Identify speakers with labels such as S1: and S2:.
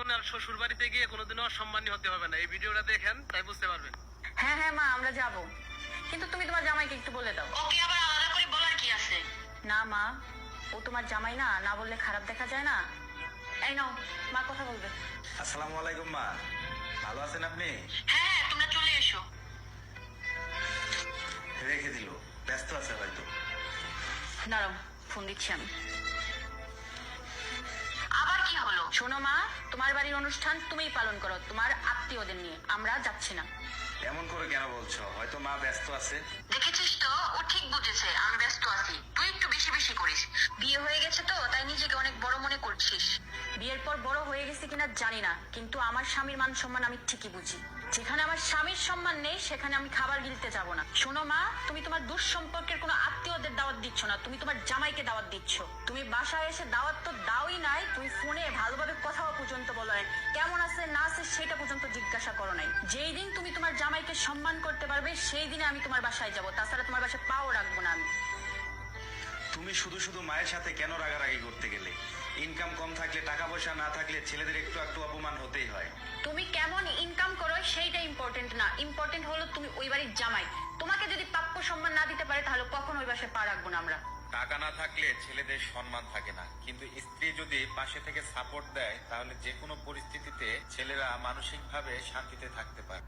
S1: জীবনে আর শ্বশুর বাড়িতে গিয়ে কোনোদিনও অসম্মানী হতে হবে না। এই ভিডিওটা দেখেন, তাই বুঝতে পারবেন।
S2: হ্যাঁ হ্যাঁ মা, আমরা যাব, কিন্তু তুমি তোমার জামাইকে একটু বলে দাও।
S3: ওকে আবার আলাদা করে বলার কি আছে?
S2: না মা, ও তোমার জামাই না, না বললে খারাপ দেখা যায় না। এই নাও, মা কথা বলবে।
S4: আসসালামু আলাইকুম মা, ভালো আছেন আপনি?
S3: হ্যাঁ, তোমরা চলে এসো।
S4: রেখে দিল, ব্যস্ত আছে হয়তো।
S2: দাঁড়াও, ফোন দিচ্ছি আমি।
S3: আবার কি হলো?
S2: শোনো মা, তোমার বাড়ির অনুষ্ঠান তুমিই পালন করো তোমার আত্মীয়দের নিয়ে, আমরা যাচ্ছি না।
S4: এমন করে কেন বলছো? হয়তো মা ব্যস্ত আছে।
S3: দেখেছিস তো, ও ঠিক বুঝেছে আমি ব্যস্ত আছি। তুই একটু বেশি বেশি করিস। বিয়ে হয়ে গেছে তো, তাই নিজেকে অনেক বড় মনে করছিস।
S2: বিয়ের পর বড় হয়ে গেছে কিনা জানি না, কিন্তু আমার স্বামীর মান সম্মান আমি ঠিকই বুঝি। যেখানে আমার স্বামীর সম্মান নেই সেখানে আমি খাবার গিলতে যাব না। শোনো মা, তুমি তোমার দুঃসম্পর্কের কোনো আত্মীয়দের দাওয়াত দিচ্ছ না, তুমি তোমার জামাইকে দাওয়াত দিচ্ছ। তুমি বাসায় এসে দাওয়াত তো দাওই নাই, তুমি ফোনে ভালোভাবে কথাও পর্যন্ত বলো নাই, কেমন আছে না আছে সেটা পর্যন্ত জিজ্ঞাসা করো নাই। যেই দিন তুমি তোমার জামাইকে সম্মান করতে পারবে সেই দিনে আমি তোমার বাসায় যাব, তাছাড়া তোমার বাসায় পাও রাখবো না আমি।
S4: তুমি শুধু শুধু মায়ের সাথে কেন রাগারাগি করতে গেলে? ইনকাম কম থাকলে, টাকা পয়সা না থাকলে ছেলেদের একটু একটু অপমান হতেই হয়।
S2: তুমি কেমন ইনকাম করো সেইটা ইম্পর্টেন্ট না, ইম্পর্টেন্ট হলো তুমি ওই বাড়ির জামাই। তোমাকে যদি প্রাপ্য সম্মান না দিতে পারে তাহলে কখন ওই বাসায় পা রাখবো না আমরা।
S5: টাকা না থাকলে ছেলেদের সম্মান থাকে না, কিন্তু স্ত্রী যদি পাশে থেকে সাপোর্ট দেয় তাহলে যে কোনো পরিস্থিতিতে ছেলেরা মানসিকভাবে শান্তিতে থাকতে পারে।